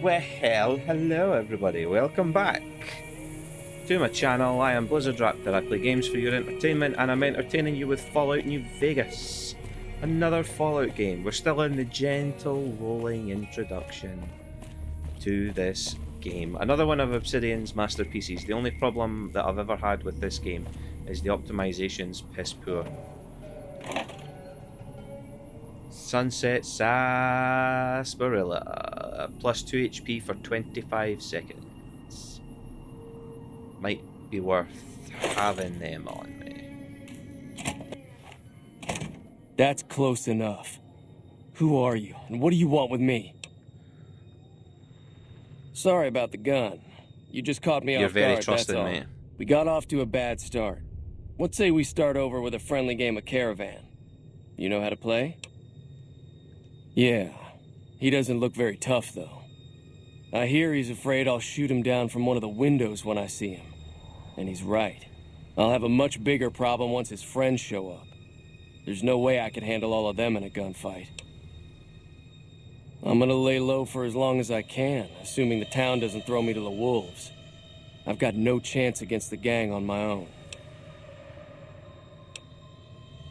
Well, hello everybody, welcome back to my channel. I am Blizzard Raptor. I play games for your entertainment and I'm entertaining you with Fallout New Vegas. Another Fallout game. We're still in the gentle rolling introduction to this game. Another one of Obsidian's masterpieces. The only problem that I've ever had with this game is the optimization's piss poor. Sunset Sarsaparilla. Plus 2 HP for 25 seconds. Might be worth having them on me. That's close enough. Who are you, and what do you want with me? Sorry about the gun. You just caught me You're off very guard, trusting, that's all. mate. We got off to a bad start. What say we start over with a friendly game of Caravan? You know how to play? Yeah. He doesn't look very tough, though. I hear he's afraid I'll shoot him down from one of the windows when I see him. And he's right. I'll have a much bigger problem once his friends show up. There's no way I could handle all of them in a gunfight. I'm gonna lay low for as long as I can, assuming the town doesn't throw me to the wolves. I've got no chance against the gang on my own.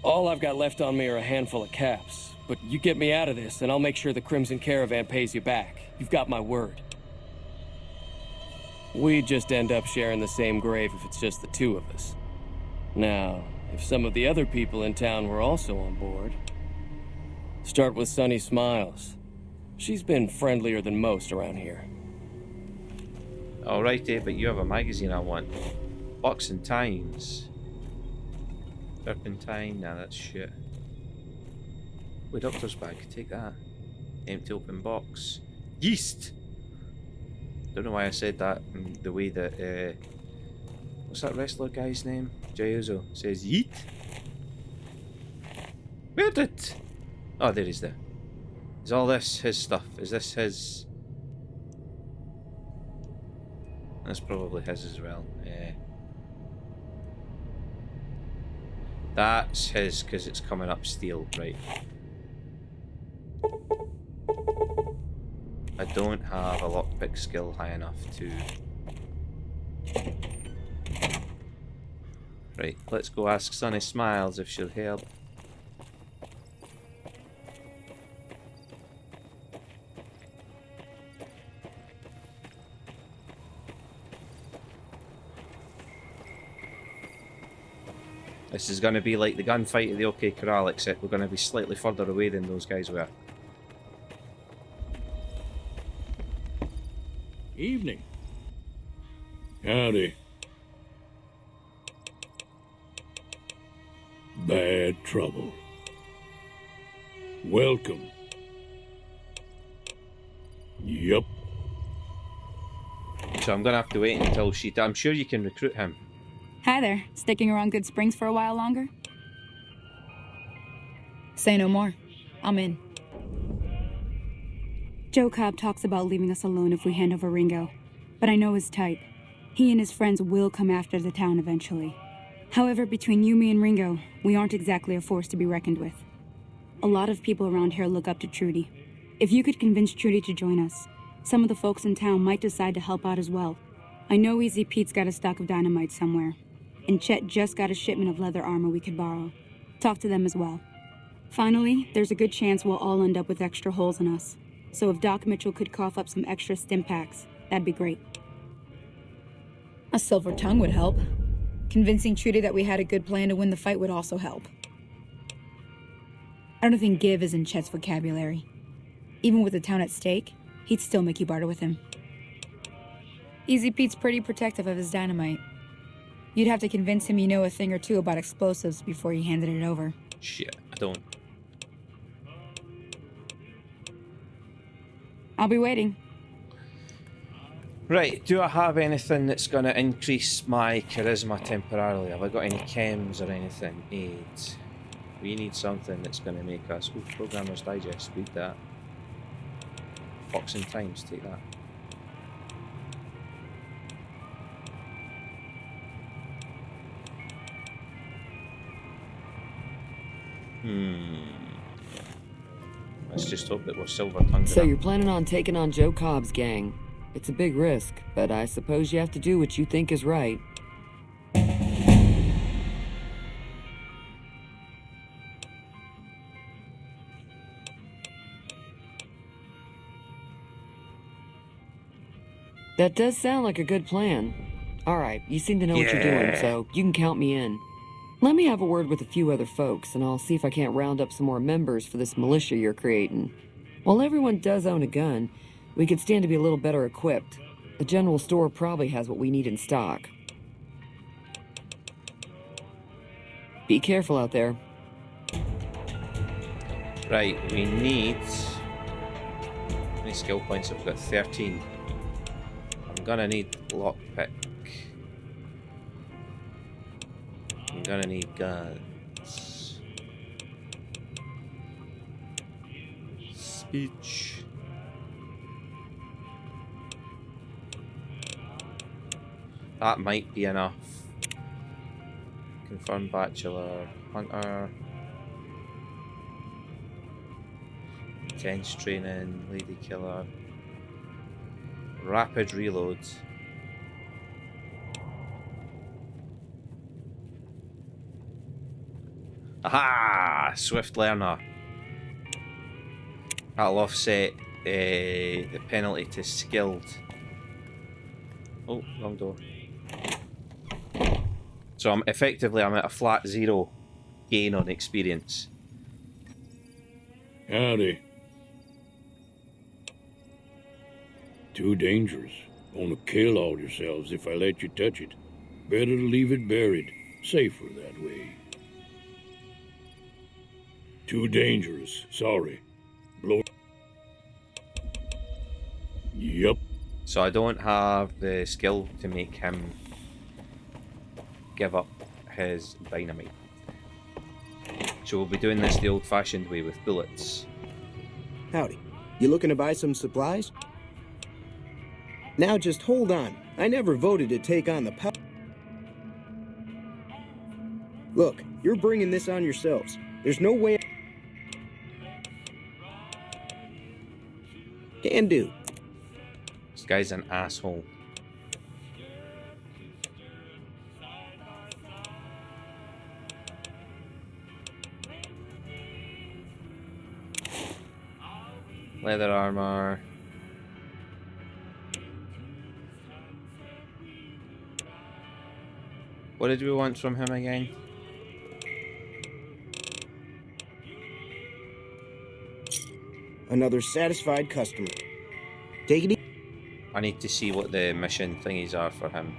All I've got left on me are a handful of caps, but you get me out of this and I'll make sure the Crimson Caravan pays you back. You've got my word. We just end up sharing the same grave if it's just the two of us. Now, if some of the other people in town were also on board... Start with Sunny Smiles. She's been friendlier than most around here. Alrighty, but you have a magazine I want. Boxing Times. Turpentine, nah, that's shit. Wait, doctor's bag, take that. Empty open box. Yeast! Don't know why I said that in the way that, what's that wrestler guy's name? Jey Uso says yeet? Where did... Oh, there he's there. Is all this his stuff? Is this his... That's probably his as well. That's his because it's coming up steel, right? I don't have a lockpick skill high enough to... Right, let's go ask Sunny Smiles if she'll help. This is going to be like the gunfight at the OK Corral, except we're going to be slightly further away than those guys were. Evening. Howdy. Bad trouble. Welcome. Yup. So I'm going to have to wait until she... I'm sure you can recruit him. Hi there. Sticking around Good Springs for a while longer? Say no more. I'm in. Joe Cobb talks about leaving us alone if we hand over Ringo, but I know his type. He and his friends will come after the town eventually. However, between you, me, and Ringo, we aren't exactly a force to be reckoned with. A lot of people around here look up to Trudy. If you could convince Trudy to join us, some of the folks in town might decide to help out as well. I know Easy Pete's got a stock of dynamite somewhere, and Chet just got a shipment of leather armor we could borrow. Talk to them as well. Finally, there's a good chance we'll all end up with extra holes in us. So if Doc Mitchell could cough up some extra stim packs, that'd be great. A silver tongue would help. Convincing Trudy that we had a good plan to win the fight would also help. I don't think give is in Chet's vocabulary. Even with the town at stake, he'd still make you barter with him. Easy Pete's pretty protective of his dynamite. You'd have to convince him you know a thing or two about explosives before you handed it over. Shit, I don't. I'll be waiting. Right, do I have anything that's going to increase my charisma temporarily? Have I got any chems or anything? AIDS. We need something that's going to make us... Ooh, Programmer's Digest, read that. Boxing Times, take that. Let's just hope that we're silver-tongued So enough. you're planning on taking on Joe Cobb's gang. It's a big risk, but I suppose you have to do what you think is right. That does sound like a good plan. Alright, you seem to know what you're doing, Yeah. so you can count me in. Let me have a word with a few other folks, and I'll see if I can't round up some more members for this militia you're creating. While everyone does own a gun, we could stand to be a little better equipped. The general store probably has what we need in stock. Be careful out there. Right, we need... How many skill points have we got? 13. I'm gonna need lockpick. I'm gonna need guns. Speech. That might be enough. Confirmed bachelor. Hunter. Intense training. Lady killer. Rapid reload. Aha! Swift learner. That'll offset the penalty to skilled. Oh, wrong door. So I'm at a flat 0 gain on experience. Howdy. Too dangerous. Gonna kill all yourselves if I let you touch it. Better to leave it buried. Safer that way. Too dangerous. Sorry. Blow. Yup. So I don't have the skill to make him give up his dynamite. So we'll be doing this the old-fashioned way with bullets. Howdy. You looking to buy some supplies? Now just hold on. I never voted to take on the power. Look, you're bringing this on yourselves. There's no way... Can do. This guy's an asshole. Leather armor. What did we want from him again? Another satisfied customer. Take it easy. I need to see what the mission thingies are for him.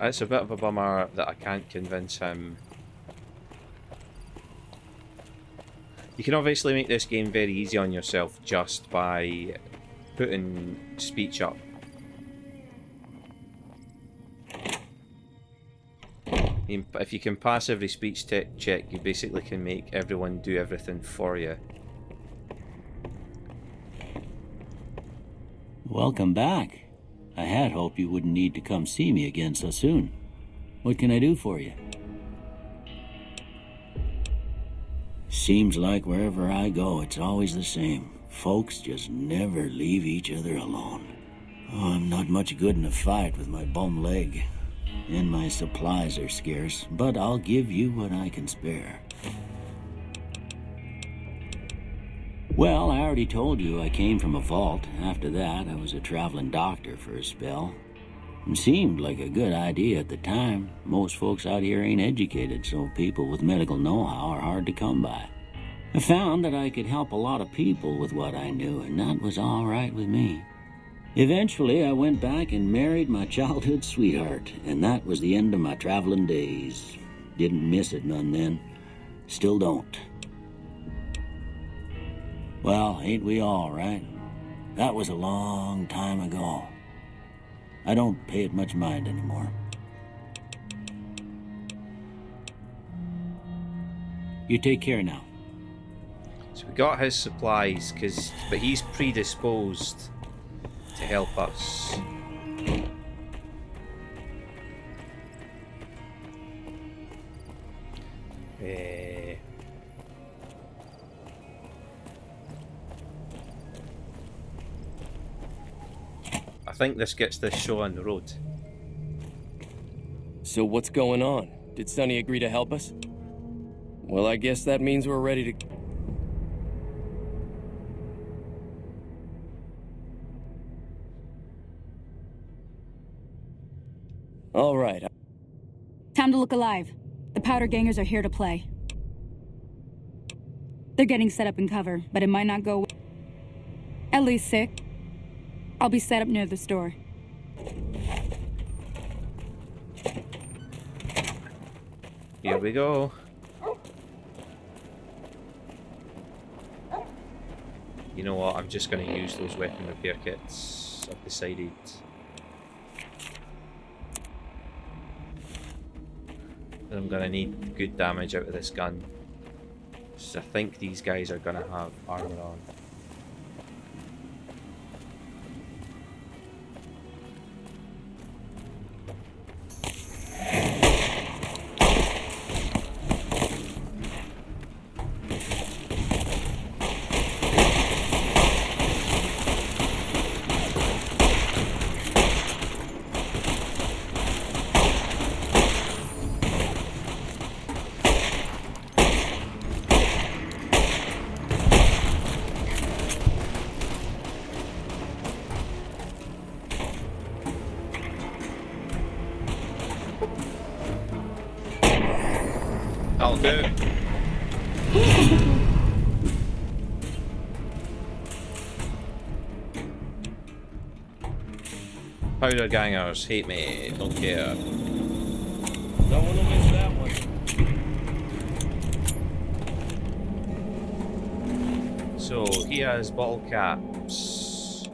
It's a bit of a bummer that I can't convince him. You can obviously make this game very easy on yourself just by putting speech up. If you can pass every speech check, you basically can make everyone do everything for you. Welcome back. I had hoped you wouldn't need to come see me again so soon. What can I do for you? Seems like wherever I go, it's always the same. Folks just never leave each other alone. Oh, I'm not much good in a fight with my bum leg. And my supplies are scarce, but I'll give you what I can spare. Well, I already told you I came from a vault. After that, I was a traveling doctor for a spell. It seemed like a good idea at the time. Most folks out here ain't educated, so people with medical know-how are hard to come by. I found that I could help a lot of people with what I knew, and that was all right with me. Eventually, I went back and married my childhood sweetheart, and that was the end of my traveling days. Didn't miss it none then. Still don't. Well, ain't we all, right? That was a long time ago. I don't pay it much mind anymore. You take care now. So we got his supplies, but he's predisposed to help us. I think this gets this show on the road. So what's going on? Did Sonny agree to help us? Well, I guess that means we're ready to... All right. Time to look alive. The powder gangers are here to play. They're getting set up in cover, but it might not go... At least sick. I'll be set up near the store. Here we go. You know what? I'm just going to use those weapon repair kits. I've decided. And I'm going to need good damage out of this gun. So I think these guys are going to have armor on. I'll do. Powder gangers hate me, don't care. Don't want to miss that one. So he has bottle caps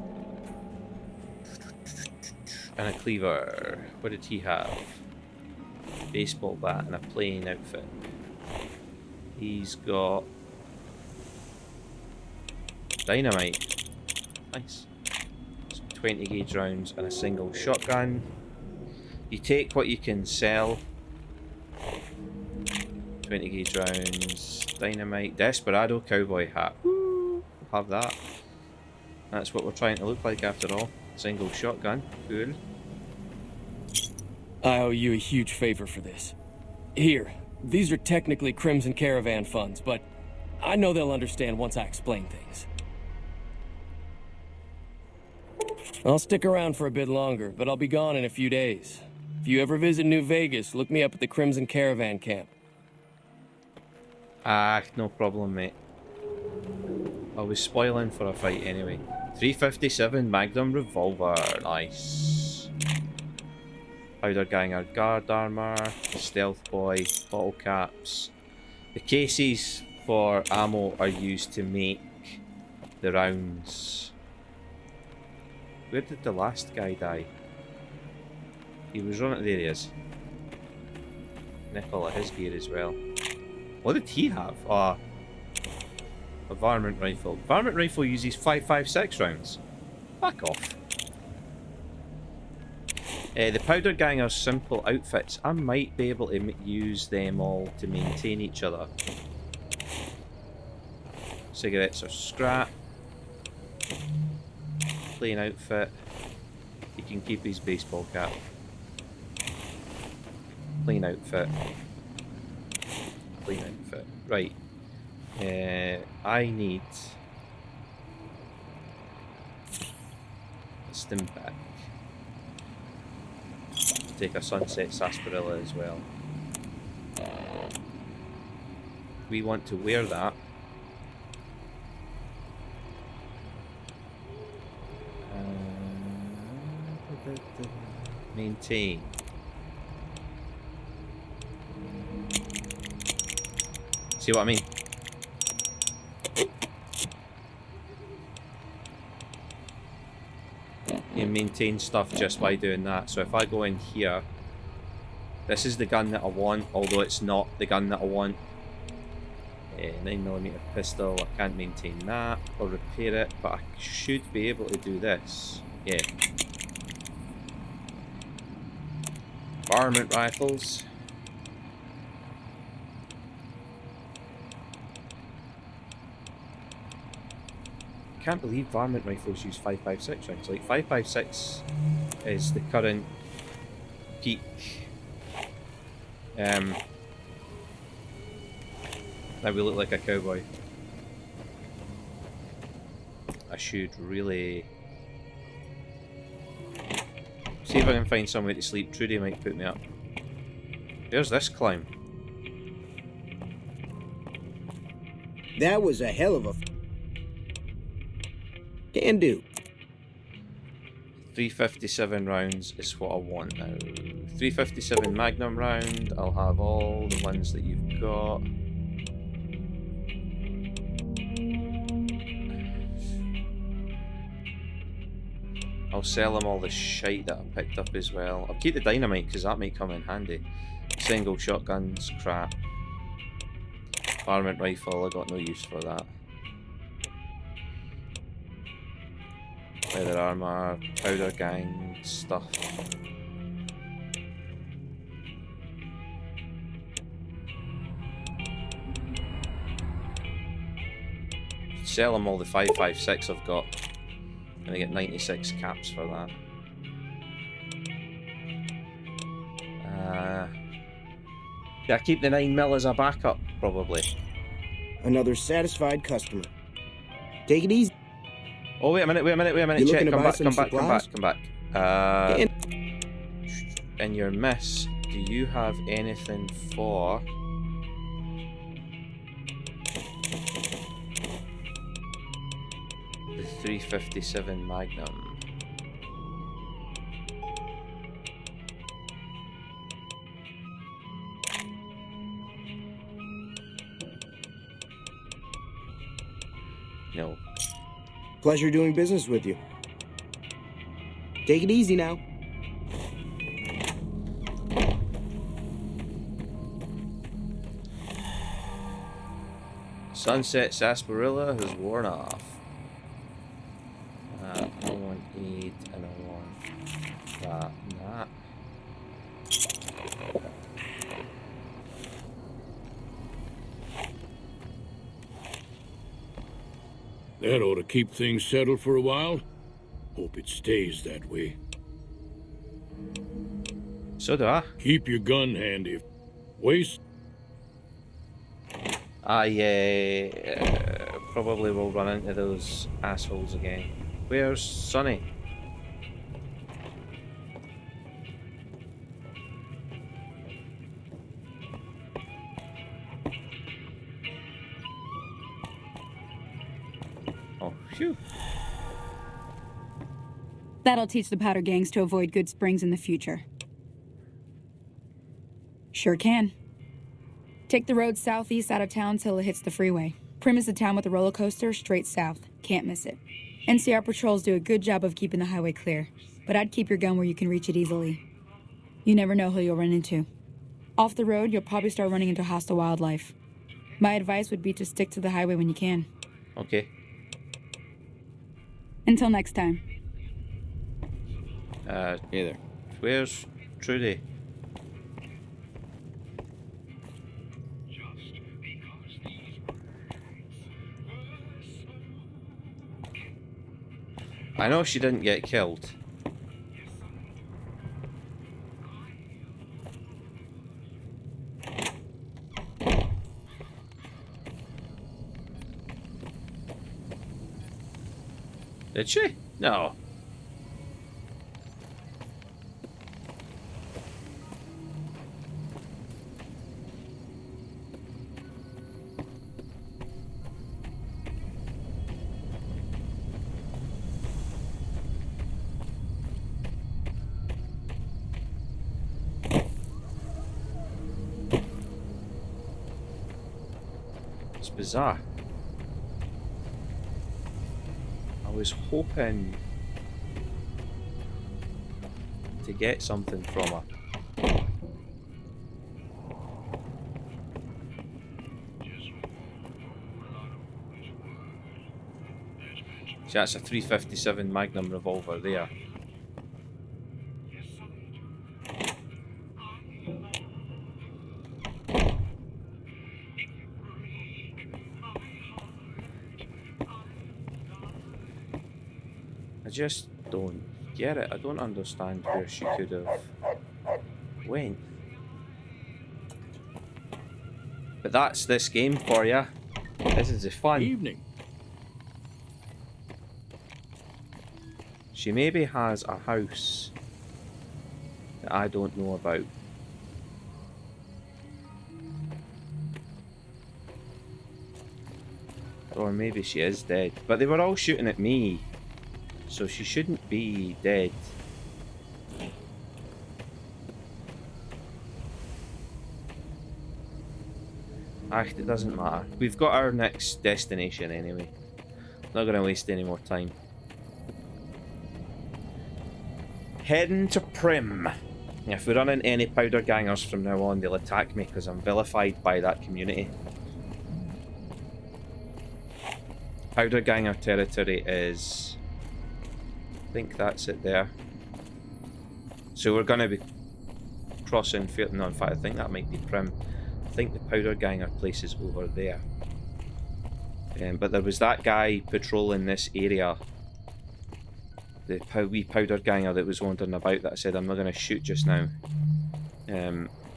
and a cleaver. What did he have? Baseball bat and a plain outfit. He's got dynamite. Nice. So 20 gauge rounds and a single shotgun. You take what you can sell. 20 gauge rounds, dynamite, desperado cowboy hat. Woo! Have that. That's what we're trying to look like after all. Single shotgun. Cool. I owe you a huge favor for this. Here, these are technically Crimson Caravan funds, but I know they'll understand once I explain things. I'll stick around for a bit longer, but I'll be gone in a few days. If you ever visit New Vegas, look me up at the Crimson Caravan camp. Ah, no problem, mate. I was spoiling for a fight anyway. 357 Magnum revolver, nice. Powder ganger guard armor, stealth boy, bottle caps. The cases for ammo are used to make the rounds. Where did the last guy die? He was running. There he is. Nickel at his gear as well. What did he have? A varmint rifle. Varmint rifle uses 5.56 rounds. Fuck off. The powder ganger's simple outfits. I might be able to use them all to maintain each other. Cigarettes are scrap. Plain outfit. He can keep his baseball cap. Plain outfit. Plain outfit. Right. I need a stim pack. Take a sunset sarsaparilla as well. We want to wear that. Maintain. See what I mean? You maintain stuff just by doing that. So if I go in here, this is the gun that I want, although it's not the gun that I want. 9mm pistol, I can't maintain that or repair it, but I should be able to do this. Yeah. Varmint rifles. I can't believe varmint rifles use 5.56 rounds. Like 5.56 is the current peak. Now we look like a cowboy. I should really see if I can find somewhere to sleep. Trudy might put me up. There's this climb. That was a hell of a... Can do. 357 rounds is what I want now. 357 Magnum round. I'll have all the ones that you've got. I'll sell them all the shite that I picked up as well. I'll keep the dynamite because that might come in handy. Single shotguns, crap. Varmint rifle, I got no use for that. Leather armor, powder gang stuff. Sell them all the 5.56 I've got. And I get 96 caps for that. Yeah, I keep the 9mm as a backup, probably. Another satisfied customer. Take it easy. Oh, wait a minute. You Check, looking to buy some supplies? come back. In your miss, do you have anything for... the 357 Magnum? No. Pleasure doing business with you. Take it easy now. Sunset sarsaparilla has worn off. I want aid and I want that and that. That ought to keep things settled for a while. Hope it stays that way. So do I. Keep your gun handy. Waste. I probably will run into those assholes again. Where's Sonny? Oh, phew. That'll teach the powder gangs to avoid good springs in the future. Sure can. Take the road southeast out of town till it hits the freeway. Prim is the town with the roller coaster, straight south. Can't miss it. NCR patrols do a good job of keeping the highway clear, but I'd keep your gun where you can reach it easily. You never know who you'll run into. Off the road, you'll probably start running into hostile wildlife. My advice would be to stick to the highway when you can. Okay. Until next time. Hey there. Where's Trudy? I know she didn't get killed. Did she? No. It's bizarre. I was hoping to get something from her. See, that's a 357 Magnum revolver there. I just don't get it. I don't understand where she could have went. But that's this game for ya. This is the fun. Evening. She maybe has a house that I don't know about. Or maybe she is dead. But they were all shooting at me, so she shouldn't be dead. It doesn't matter. We've got our next destination anyway. Not going to waste any more time. Heading to Prim. If we run into any powder gangers from now on, they'll attack me because I'm vilified by that community. Powder ganger territory is... I think that's it there. So we're going to be crossing... No, in fact, I think that might be Prim. I think the powder ganger place is over there. But there was that guy patrolling this area. The wee powder ganger that was wandering about that I said I'm not going to shoot just now.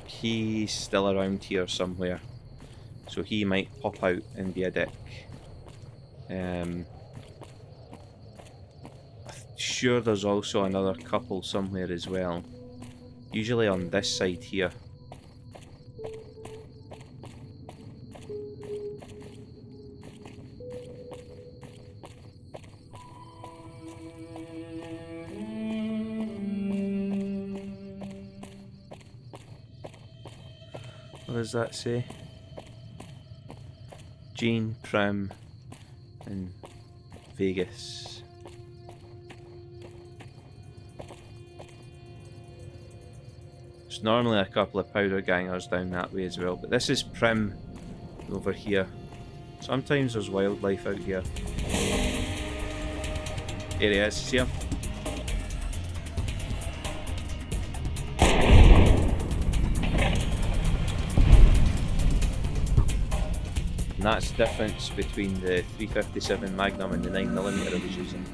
He's still around here somewhere. So he might pop out and be a dick. I'm sure there's also another couple somewhere as well. Usually on this side here. What does that say? Jean, Prim, and Vegas. There's normally a couple of powder gangers down that way as well, but this is Prim over here. Sometimes there's wildlife out here. Here he is, see him? And that's the difference between the 357 Magnum and the 9mm I was using.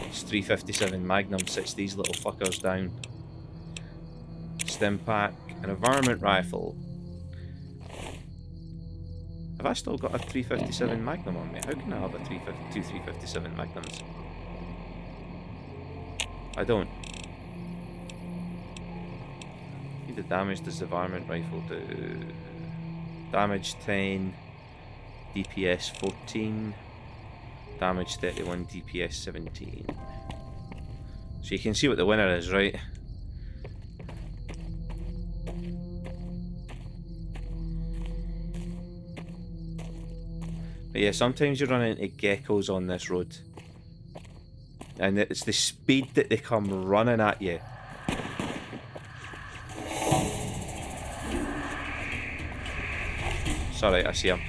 This 357 Magnum sits these little fuckers down. Stim pack and a varmint rifle. Have I still got a 357 Magnum on me? How can I have a 357 Magnums? I don't. What the damage does the varmint rifle do? Damage 10, DPS 14, damage 31, DPS 17. So you can see what the winner is, right? But yeah, sometimes you run into geckos on this road. And it's the speed that they come running at you. Sorry, I see him.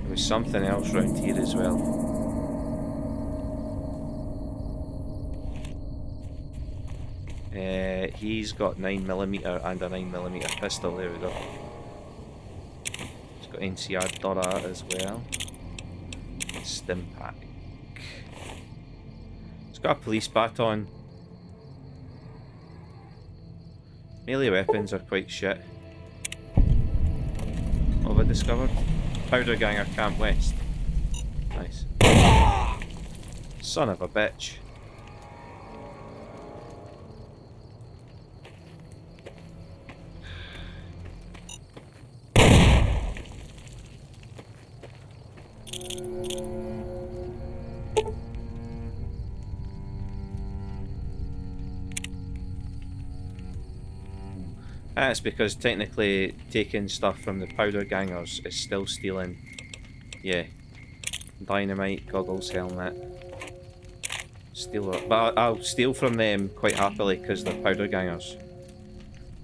There was something else round here as well. He's got 9mm and a 9mm pistol, there we go. He's got NCR Dora as well. Stim pack. Got a police baton. Melee weapons are quite shit. What have I discovered? Powder Ganger Camp West. Nice. Son of a bitch. That's because technically taking stuff from the powder gangers is still stealing. Yeah. Dynamite, goggles, helmet. Steal it. But I'll steal from them quite happily because they're powder gangers.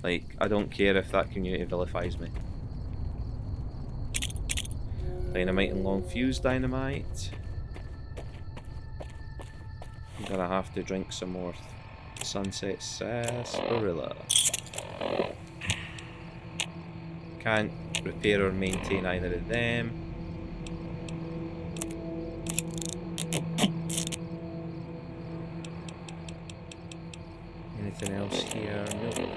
Like, I don't care if that community vilifies me. Dynamite and long fuse dynamite. I'm gonna have to drink some more sunset sarsaparilla. Can't repair or maintain either of them. Anything else here? Nope.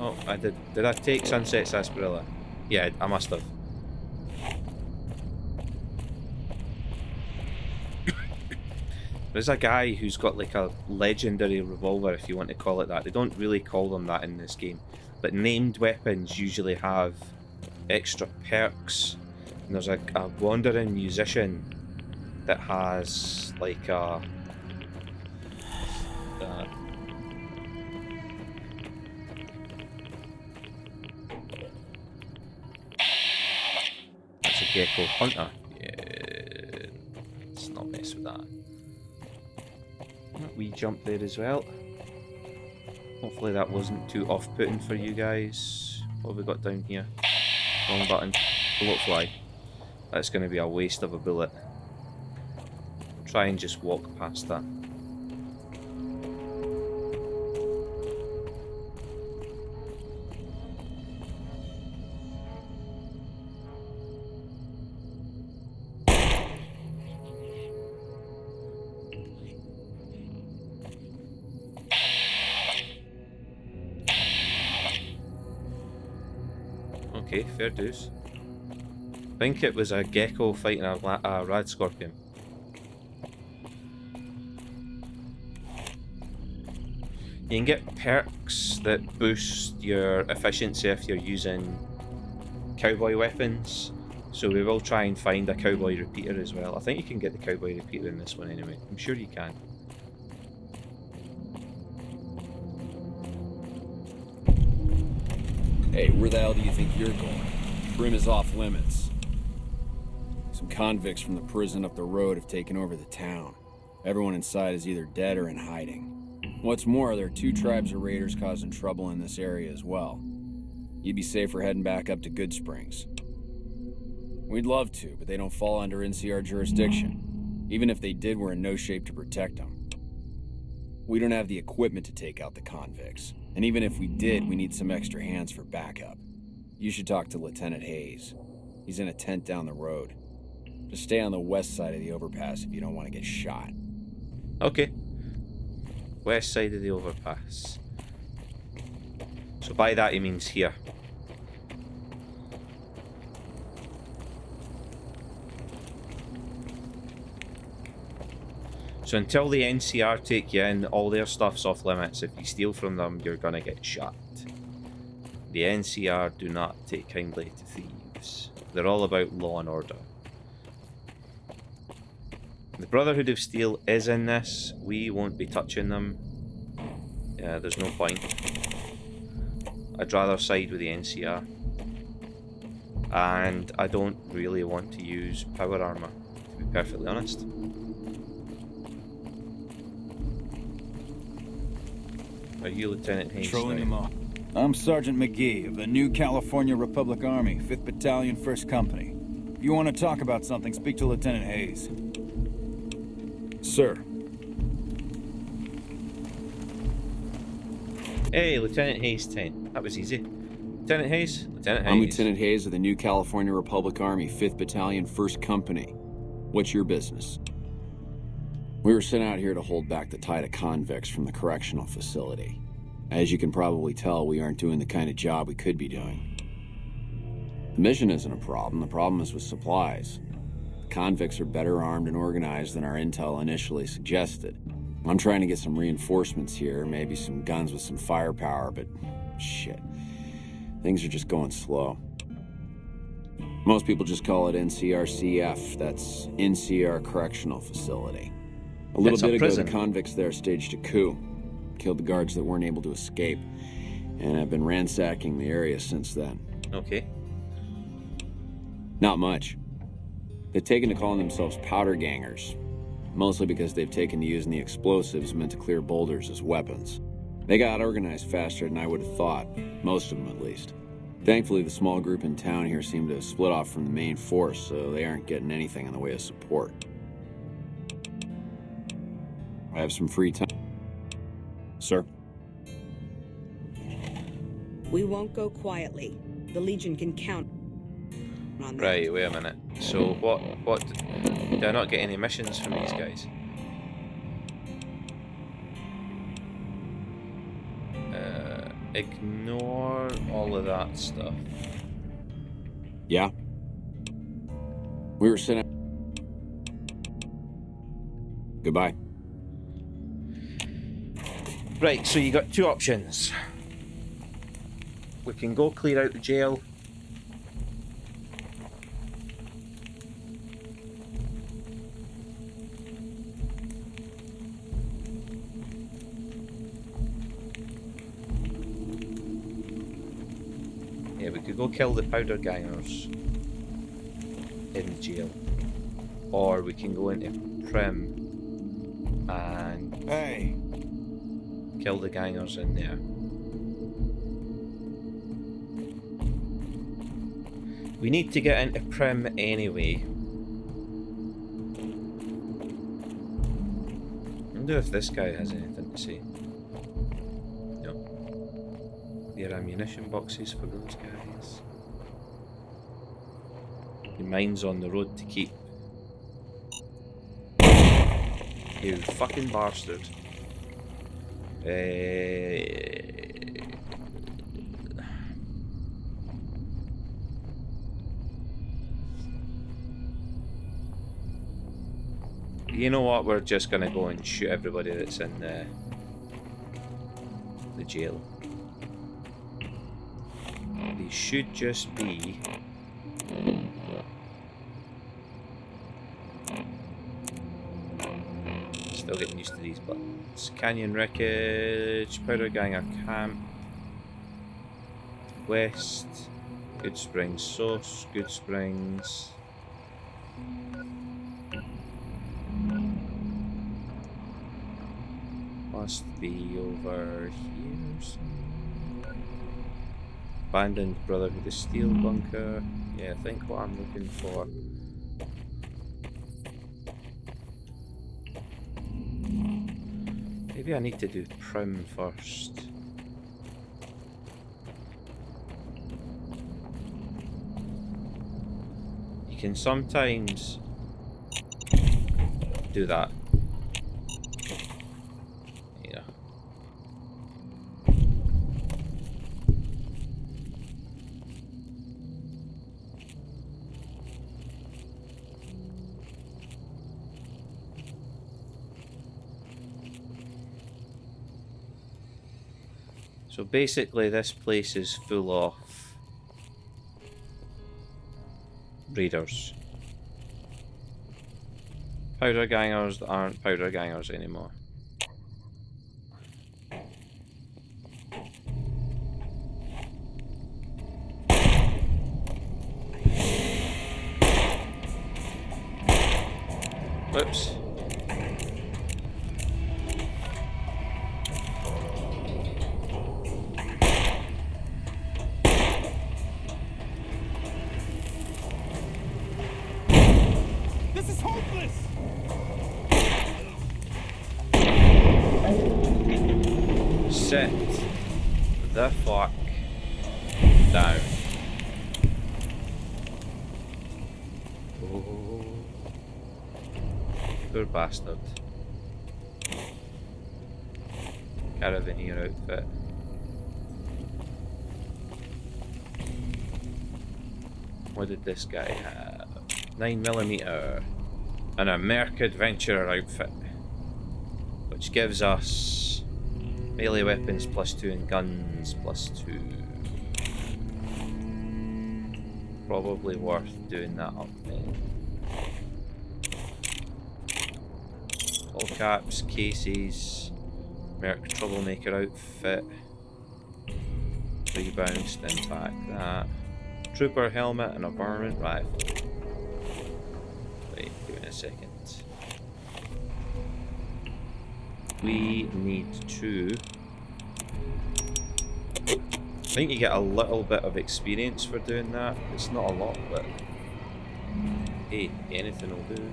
Oh, I did. Did I take sunset sarsaparilla? Yeah, I must have. There's a guy who's got like a legendary revolver, if you want to call it that. They don't really call them that in this game, but named weapons usually have extra perks. And there's a wandering musician that has like a that's a gecko hunter. Yeah, let's not mess with that. We jump there as well. Hopefully that wasn't too off-putting for you guys. What have we got down here? Wrong button. Bullet fly. That's going to be a waste of a bullet. Try and just walk past that. Okay, fair dues. I think it was a gecko fighting a rad scorpion. You can get perks that boost your efficiency if you're using cowboy weapons. So we will try and find a cowboy repeater as well. I think you can get the cowboy repeater in this one anyway. I'm sure you can. Hey, where the hell do you think you're going? Brim is off limits. Some convicts from the prison up the road have taken over the town. Everyone inside is either dead or in hiding. What's more, there are 2 tribes of raiders causing trouble in this area as well. You'd be safer heading back up to Good Springs. We'd love to, but they don't fall under NCR jurisdiction. Even if they did, we're in no shape to protect them. We don't have the equipment to take out the convicts. And even if we did, we need some extra hands for backup. You should talk to Lieutenant Hayes. He's in a tent down the road. Just stay on the west side of the overpass if you don't want to get shot. Okay. West side of the overpass. So by that he means here. So until the NCR take you in, all their stuff's off limits. If you steal from them, you're gonna get shot. The NCR do not take kindly to thieves. They're all about law and order. The Brotherhood of Steel is in this. We won't be touching them. Yeah, there's no point. I'd rather side with the NCR. And I don't really want to use power armor, to be perfectly honest. Are you Lieutenant Hayes? Patrolling them all. I'm Sergeant McGee of the New California Republic Army, 5th Battalion, 1st Company. If you want to talk about something, speak to Lieutenant Hayes. Sir. Hey, Lieutenant Hayes 10. That was easy. Lieutenant Hayes? Lieutenant Hayes. I'm Lieutenant Hayes of the New California Republic Army, 5th Battalion, 1st Company. What's your business? We were sent out here to hold back the tide of convicts from the correctional facility. As you can probably tell, we aren't doing the kind of job we could be doing. The mission isn't a problem. The problem is with supplies. The convicts are better armed and organized than our intel initially suggested. I'm trying to get some reinforcements here, maybe some guns with some firepower, but shit. Things are just going slow. Most people just call it NCRCF. That's NCR Correctional Facility. A little bit ago, the convicts there staged a coup. Killed the guards that weren't able to escape. And I've been ransacking the area since then. Okay. Not much. They've taken to calling themselves powder gangers. Mostly because they've taken to using the explosives meant to clear boulders as weapons. They got organized faster than I would have thought, most of them at least. Thankfully, the small group in town here seem to have split off from the main force, so they aren't getting anything in the way of support. I have some free time. Sir? We won't go quietly. The Legion can count on that. Right, wait a minute. So what do I not get any missions from these guys? Ignore all of that stuff. Yeah? We were sitting... Goodbye. Right, so you got two options. We can go clear out the jail. Yeah, we could go kill the powder gangers in the jail. Or we can go into Prim and Hey, kill the gangers in there. We need to get into Prim anyway. I wonder if this guy has anything to say. No. There are ammunition boxes for those guys. The mine's on the road to keep. You fucking bastard. You know what? We're just gonna go and shoot everybody that's in the jail. They should just be still getting used to these buttons. Canyon wreckage, powder ganger camp, west, Good Springs Sauce, Good Springs. Must be over here somewhere. Abandoned Brotherhood of Steel bunker. Yeah, I think what I'm looking for. Maybe I need to do Prim first. You can sometimes do that. Yeah. So basically this place is full of raiders. Powder gangers that aren't powder gangers anymore. Whoops. this is hopeless! Sit the fuck down. Oh, poor bastard. Carabinier outfit. What did this guy have? 9mm and a Merc Adventurer outfit, which gives us melee weapons +2 and guns +2. Probably worth doing that up then. All caps, cases, Merc Troublemaker outfit, rebound, stim pack, that. Trooper helmet and a varmint rifle. Wait, give me a second. We need to I think you get a little bit of experience for doing that. It's not a lot, but hey, anything will do.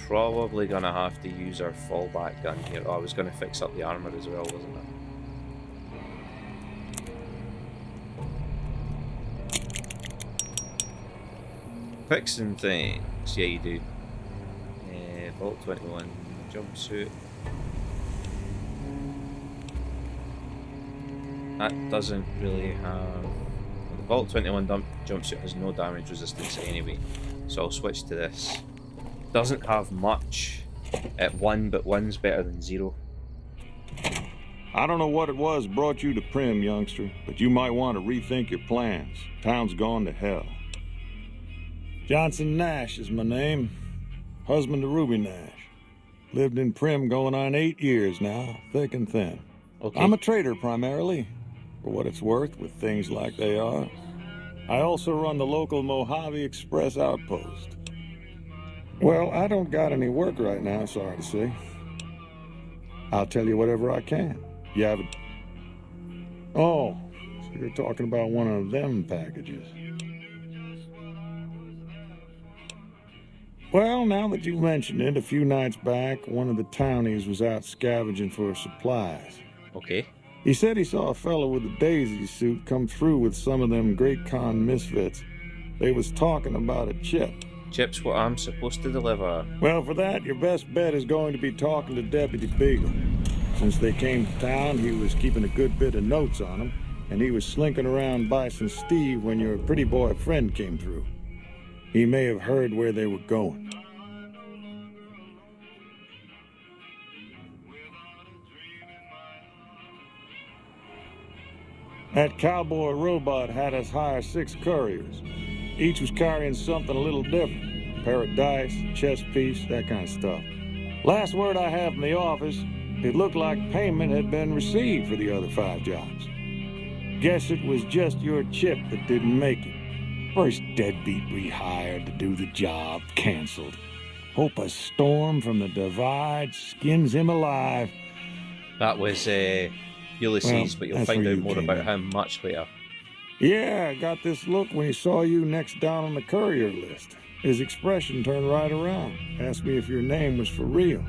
Probably gonna have to use our fallback gun here. Oh, I was gonna fix up the armor as well, wasn't it? Fixing things. Yeah, you do. Vault 21 jumpsuit. That doesn't really have... The Vault 21 jumpsuit has no damage resistance anyway, so I'll switch to this. Doesn't have much at 1, but 1's better than 0. I don't know what it was brought you to Prim, youngster, but you might want to rethink your plans. Town's gone to hell. Johnson Nash is my name. Husband to Ruby Nash. Lived in Prim going on 8 years now, thick and thin. Okay. I'm a trader primarily, for what it's worth with things like they are. I also run the local Mojave Express outpost. Well, I don't got any work right now, sorry to say. I'll tell you whatever I can. You have it. Oh, so you're talking about one of them packages. Well, now that you mentioned it, a few nights back, one of the townies was out scavenging for supplies. Okay. He said he saw a fellow with a daisy suit come through with some of them Great Con misfits. They was talking about a chip. Chip's what I'm supposed to deliver. Well, for that, your best bet is going to be talking to Deputy Beagle. Since they came to town, he was keeping a good bit of notes on them, and he was slinking around Bison Steve when your pretty boy friend came through. He may have heard where they were going. That cowboy robot had us hire 6 couriers. Each was carrying something a little different. A pair of dice, chess piece, that kind of stuff. Last word I have from the office, it looked like payment had been received for the other 5 jobs. Guess it was just your chip that didn't make it. First deadbeat we hired to do the job canceled. Hope a storm from the divide skins him alive. That was Ulysses, Well, but you'll that's find where out you more came about in. him much later. Yeah, I got this look when he saw you next down on the courier list. His expression turned right around. Asked me if your name was for real.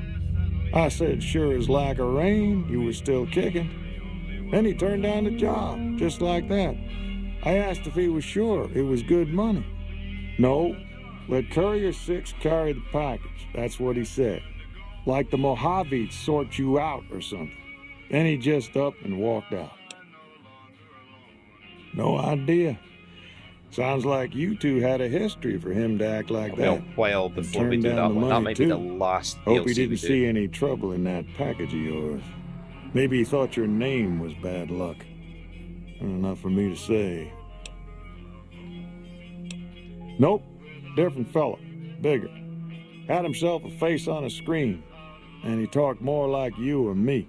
I said sure as like a rain, you were still kicking. Then he turned down the job, just like that. I asked if he was sure it was good money. No, let Courier 6 carry the package. That's what he said. Like the Mojave'd sort you out or something. Then he just up and walked out. No idea. Sounds like you two had a history for him to act like Well, that. while before we Turn do down that the one, that money, might be the too. last Hope DLC he didn't we see do. any trouble in that package of yours. Maybe he thought your name was bad luck. Enough for me to say. Nope, different fella, bigger. Had himself a face on a screen, and he talked more like you or me.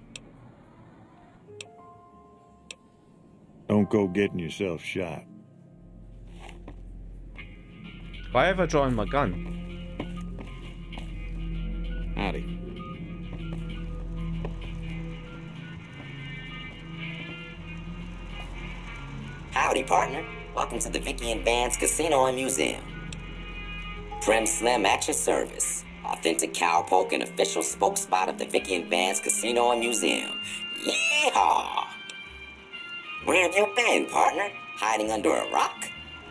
Don't go getting yourself shot. Why have I drawn my gun? Howdy. Howdy, partner. Welcome to the Vicky and Vance Casino and Museum. Prem Slim at your service. Authentic cowpoke and official spokespot of the Vicky and Vance Casino and Museum. Yeehaw! Where have you been, partner? Hiding under a rock?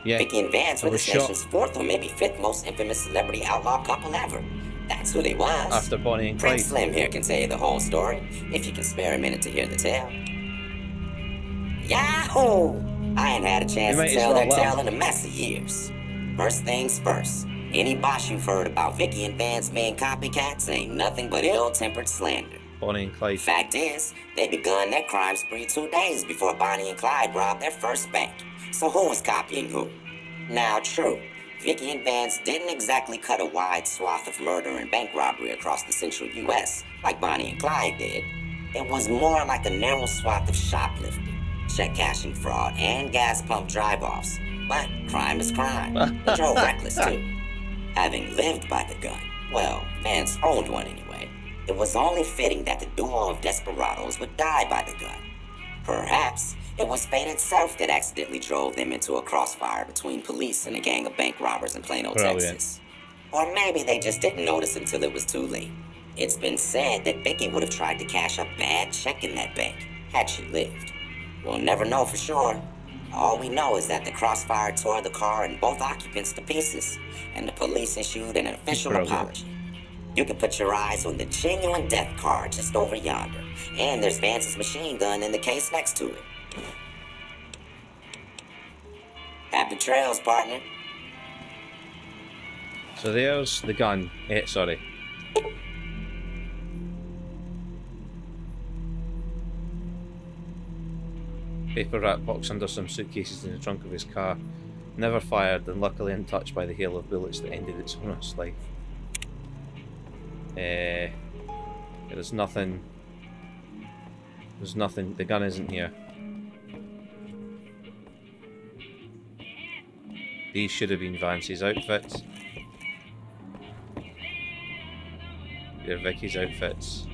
Yeah, Vicky and Vance I were was this shot nation's 4th or maybe 5th most infamous celebrity outlaw couple ever. That's who they was. after Bonnie and Prince Clyde. Slim here can tell you the whole story, if you can spare a minute to hear the tale. Yahoo! I ain't had a chance You to might as tell well their let 'em. tale in a mess of years. First things first, any boss you've heard about Vicky and Vance being copycats ain't nothing but ill-tempered slander. Bonnie and Clyde. Fact is, they begun their crime spree 2 days before Bonnie and Clyde robbed their first bank. So who was copying who? Now, true, Vicky and Vance didn't exactly cut a wide swath of murder and bank robbery across the central U.S. like Bonnie and Clyde did. It was more like a narrow swath of shoplifting, check cashing fraud, and gas pump drive-offs. But crime is crime. They drove reckless, too. Having lived by the gun, well, Vance owned one anyway, it was only fitting that the duo of desperados would die by the gun. Perhaps it was fate itself that accidentally drove them into a crossfire between police and a gang of bank robbers in Plano, Texas. Or maybe they just didn't notice until it was too late. It's been said that Vicky would have tried to cash a bad check in that bank had she lived. We'll never know for sure. All we know is that the crossfire tore the car and both occupants to pieces, and the police issued an official apology. You can put your eyes on the genuine death card just over yonder, and there's Vance's machine gun in the case next to it. Happy trails, partner. So there's the gun. Sorry. Paper wrap box under some suitcases in the trunk of his car. Never fired and luckily untouched by the hail of bullets that ended its owner's life. There's nothing. There's nothing. The gun isn't here. These should have been Vance's outfits. They're Vicky's outfits.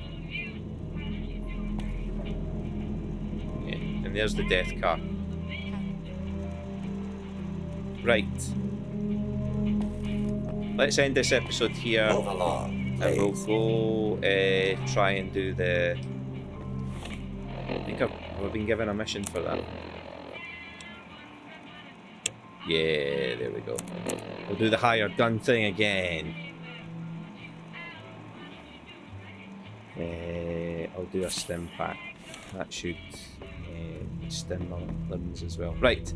Yeah, and there's the death car. Right. Let's end this episode here. Move along. And we'll go try and do the... I think we've been given a mission for that. Yeah, there we go. We'll do the hired gun thing again. I'll do a stim pack. That should stim my limbs as well. Right.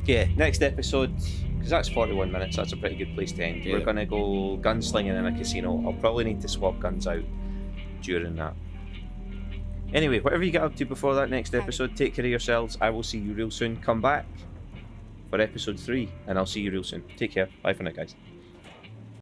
Yeah, next episode, because that's 41 minutes, that's a pretty good place to end. Yeah. We're going to go gunslinging in a casino. I'll probably need to swap guns out during that. Anyway, whatever you get up to before that next episode, take care of yourselves. I will see you real soon. Come back for episode 3, and I'll see you real soon. Take care. Bye for now, guys.